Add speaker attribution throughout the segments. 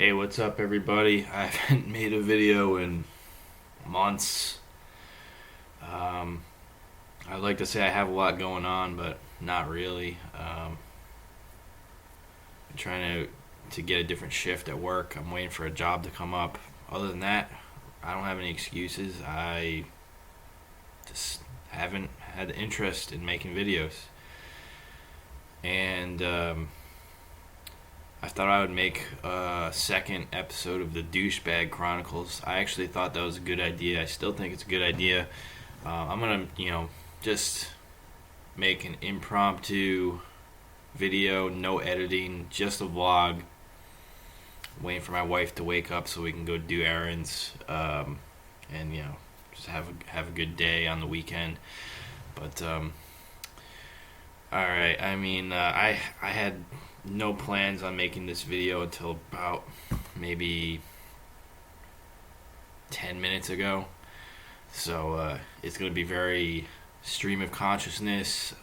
Speaker 1: Hey, what's up, everybody? I haven't made a video in months. Um, I'd like to say I have a lot going on, but not really. I'm trying to get a different shift at work. I'm waiting for a job to come up. Other than that, I don't have any excuses. I just haven't had interest in making videos. And I thought I would make a second episode of the Douchebag Chronicles. I actually thought that was a good idea. I still think it's a good idea. I'm gonna, just make an impromptu video, no editing, just a vlog. Waiting for my wife to wake up so we can go do errands, and just have a good day on the weekend. But all right. I mean, I had no plans on making this video until about maybe 10 minutes ago. So it's going to be very stream of consciousness.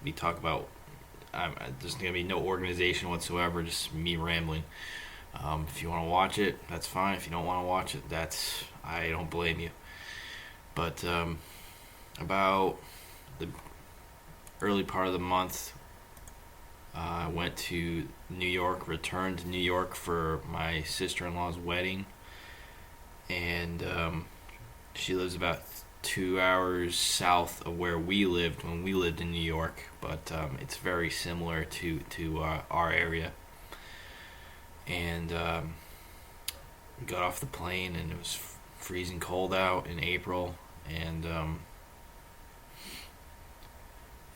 Speaker 1: We talk about, there's going to be no organization whatsoever, just me rambling. If you want to watch it, that's fine. If you don't want to watch it, I don't blame you. But about the early part of the month, I went to New York, returned to New York for my sister-in-law's wedding. And she lives about 2 hours south of where we lived when we lived in New York, but it's very similar to our area. And we got off the plane, and it was freezing cold out in April, and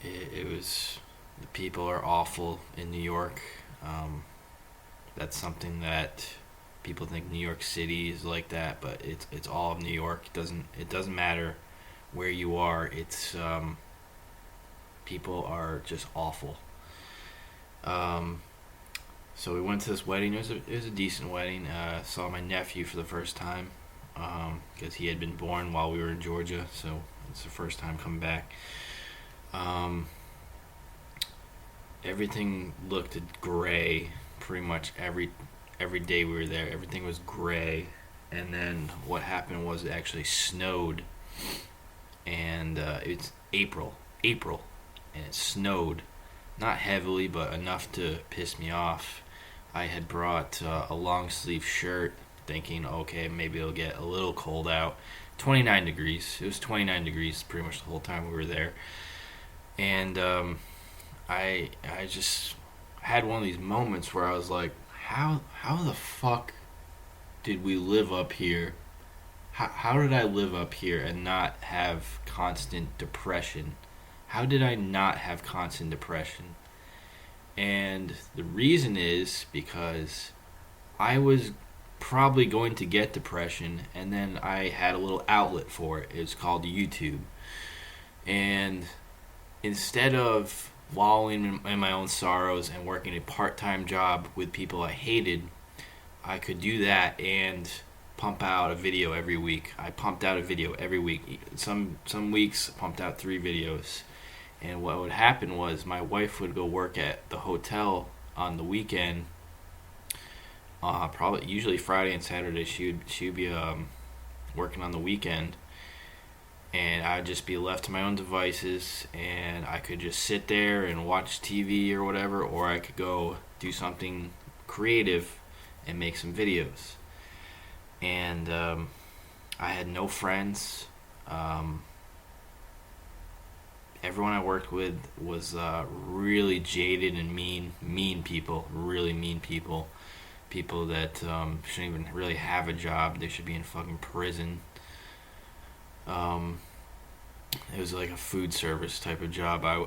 Speaker 1: it was, the people are awful in New York. That's something that people think New York City is like that, but it's all of New York. It doesn't matter where you are. It's people are just awful. So we went to this wedding. It was a decent wedding. Saw my nephew for the first time because he had been born while we were in Georgia, so it's the first time coming back. Everything looked gray pretty much every day we were there. Everything was gray, and then what happened was it actually snowed, and it's April, and it snowed, not heavily, but enough to piss me off. I had brought a long sleeve shirt, thinking, okay, maybe it'll get a little cold out. 29 degrees. It was 29 degrees pretty much the whole time we were there, and I just had one of these moments where I was like, how the fuck did we live up here? How did I live up here and not have constant depression? How did I not have constant depression? And the reason is because I was probably going to get depression, and then I had a little outlet for it. It's called YouTube. And instead of wallowing in my own sorrows and working a part-time job with people I hated, I could do that and pump out a video every week. I pumped out a video every week. Some weeks I pumped out 3 videos. And what would happen was my wife would go work at the hotel on the weekend. Probably usually Friday and Saturday she'd be working on the weekend, and I'd just be left to my own devices, and I could just sit there and watch TV or whatever, or I could go do something creative and make some videos. And I had no friends. Everyone I worked with was really jaded and mean people, really mean people. People that shouldn't even really have a job. They should be in fucking prison. It was like a food service type of job. I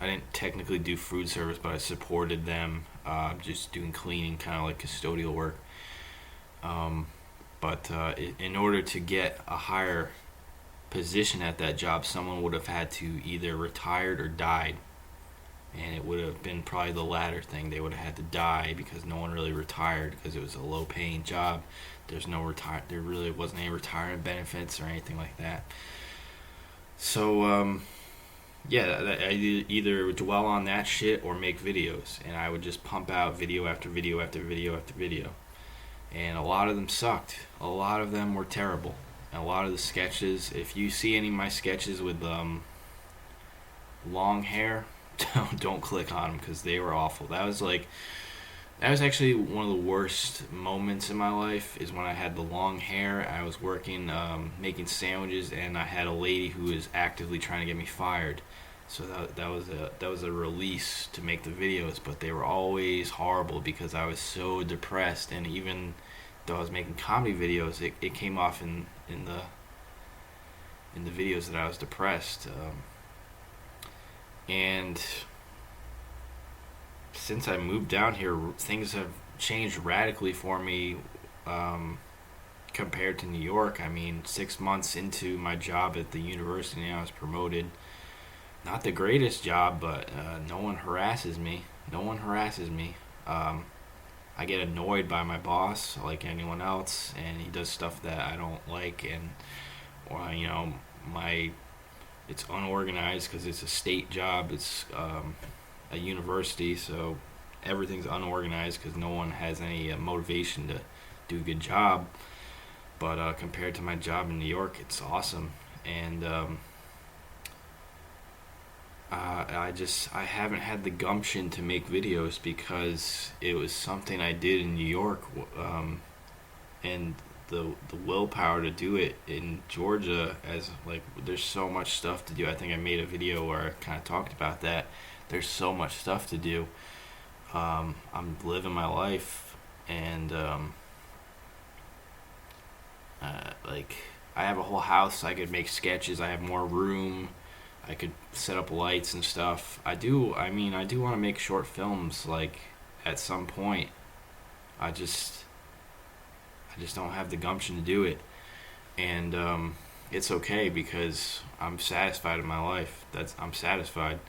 Speaker 1: didn't technically do food service, but I supported them, just doing cleaning, kind of like custodial work. But in order to get a higher position at that job, someone would have had to either retired or died. And it would have been probably the latter thing. They would have had to die because no one really retired because it was a low-paying job. There really wasn't any retirement benefits or anything like that. So yeah, I either dwell on that shit or make videos, and I would just pump out video after video after video after video, and a lot of them sucked. A lot of them were terrible. And a lot of the sketches, if you see any of my sketches with long hair, don't click on them because they were awful. That was actually one of the worst moments in my life. Is when I had the long hair. I was working making sandwiches, and I had a lady who was actively trying to get me fired. So that was a release to make the videos, but they were always horrible because I was so depressed. And even though I was making comedy videos, it came off in the videos that I was depressed. And since I moved down here, things have changed radically for me compared to New York. I mean, 6 months into my job at the university now, I was promoted. Not the greatest job, but no one harasses me. No one harasses me. I get annoyed by my boss like anyone else, and he does stuff that I don't like, and or it's unorganized because it's a state job. It's a university, so everything's unorganized because no one has any motivation to do a good job. But compared to my job in New York, it's awesome, and I haven't had the gumption to make videos because it was something I did in New York, and the willpower to do it in Georgia. As like, there's so much stuff to do. I think I made a video where I kind of talked about that. There's so much stuff to do. I'm living my life, and like, I have a whole house. I could make sketches. I have more room. I could set up lights and stuff. I do want to make short films, like, at some point. I just don't have the gumption to do it. And it's okay because I'm satisfied in my life. I'm satisfied.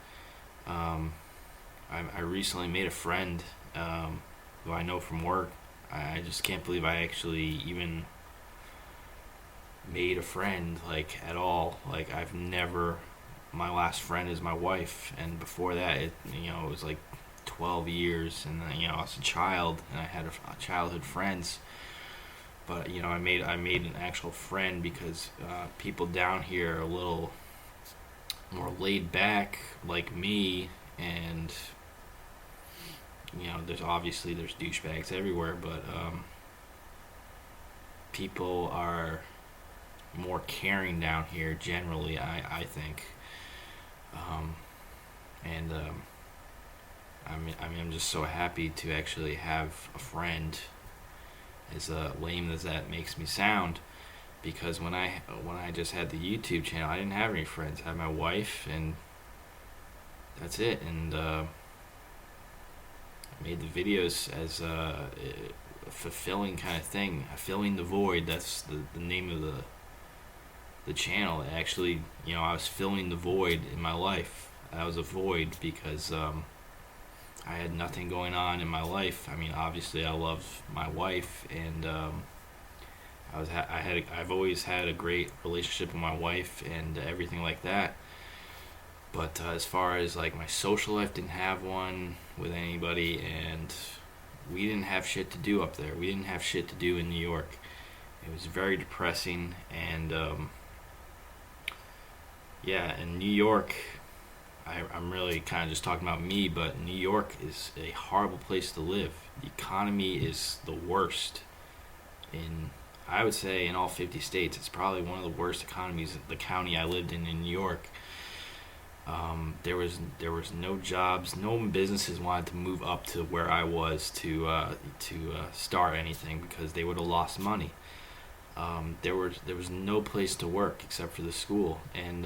Speaker 1: I recently made a friend who I know from work. I just can't believe I actually even made a friend, like, at all. Like, my last friend is my wife, and before that, it was like 12 years, and then, I was a child, and I had childhood friends. But I made an actual friend because people down here are a little more laid back, like me, and there's douchebags everywhere, but people are more caring down here generally, I think. And I'm just so happy to actually have a friend, as lame as that makes me sound, because when I just had the YouTube channel, I didn't have any friends. I had my wife, and that's it. And I made the videos as a fulfilling kind of thing, filling the void. That's the name of the channel. Actually, I was filling the void in my life. That was a void because I had nothing going on in my life. I mean, obviously, I love my wife, and I've always had a great relationship with my wife and everything like that. But as far as like my social life, didn't have one with anybody, and we didn't have shit to do up there. We didn't have shit to do in New York. It was very depressing, and yeah, in New York, I'm really kind of just talking about me, but New York is a horrible place to live. The economy is the worst I would say, in all 50 states. It's probably one of the worst economies. The county I lived in New York, there was no jobs, no businesses wanted to move up to where I was to start anything because they would have lost money. There was no place to work except for the school, and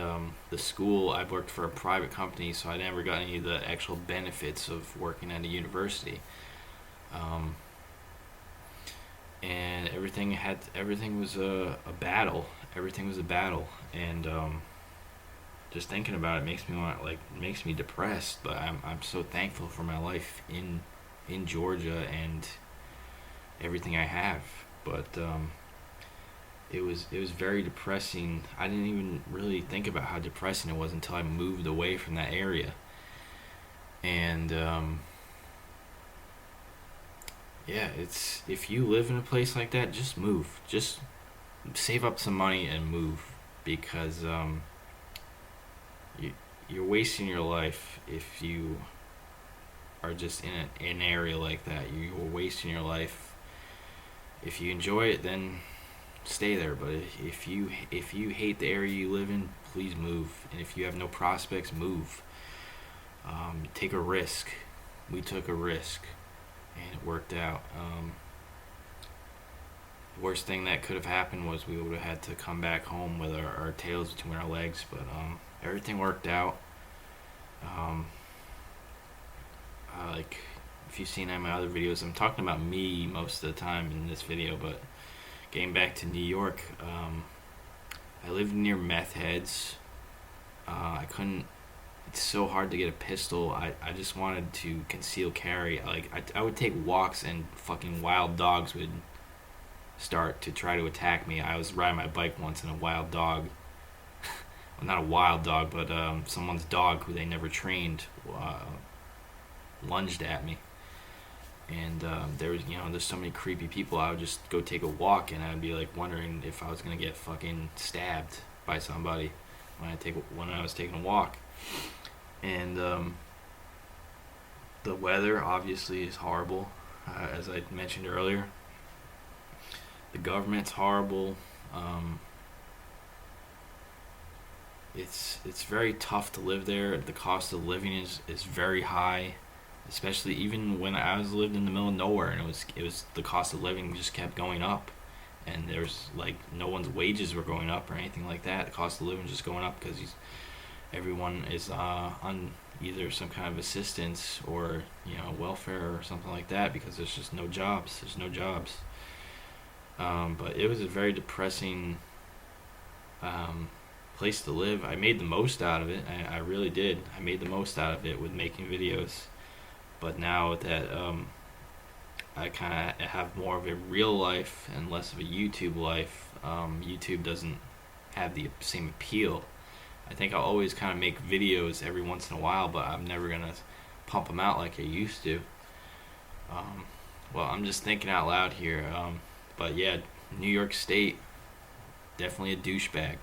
Speaker 1: the school, I worked for a private company, so I never got any of the actual benefits of working at a university. And everything was a battle. Everything was a battle, and just thinking about it makes me depressed. But I'm so thankful for my life in Georgia and everything I have. But it was very depressing. I didn't even really think about how depressing it was until I moved away from that area. And yeah, it's if you live in a place like that, just move. Just save up some money and move, because you you're wasting your life if you are just in an area like that. You're wasting your life. If you enjoy it, then stay there. But if you hate the area you live in, please move. And if you have no prospects, move. Take a risk. We took a risk, and it worked out. Worst thing that could have happened was we would have had to come back home with our tails between our legs. But everything worked out. Um, like, if you've seen any of my other videos, I'm talking about me most of the time in this video. But getting back to New York, I lived near meth heads. I couldn't. It's so hard to get a pistol. I just wanted to conceal carry. Like, I would take walks and fucking wild dogs would start to try to attack me. I was riding my bike once and a wild dog, well, not a wild dog, but someone's dog who they never trained, lunged at me. And there was, there's so many creepy people. I would just go take a walk, and I'd be like wondering if I was gonna get fucking stabbed by somebody when I was taking a walk. And the weather obviously is horrible, as I mentioned earlier. The government's horrible. It's very tough to live there. The cost of living is very high, especially even when I was lived in the middle of nowhere, and it was the cost of living just kept going up, and there's like no one's wages were going up or anything like that. The cost of living is just going up because everyone is on either some kind of assistance or welfare or something like that, because there's just no jobs. There's no jobs. But it was a very depressing place to live. I made the most out of it. I really did. I made the most out of it with making videos. But now that I kind of have more of a real life and less of a YouTube life, YouTube doesn't have the same appeal. I think I'll always kind of make videos every once in a while, but I'm never going to pump them out like I used to. Well, I'm just thinking out loud here. But yeah, New York State, definitely a douchebag.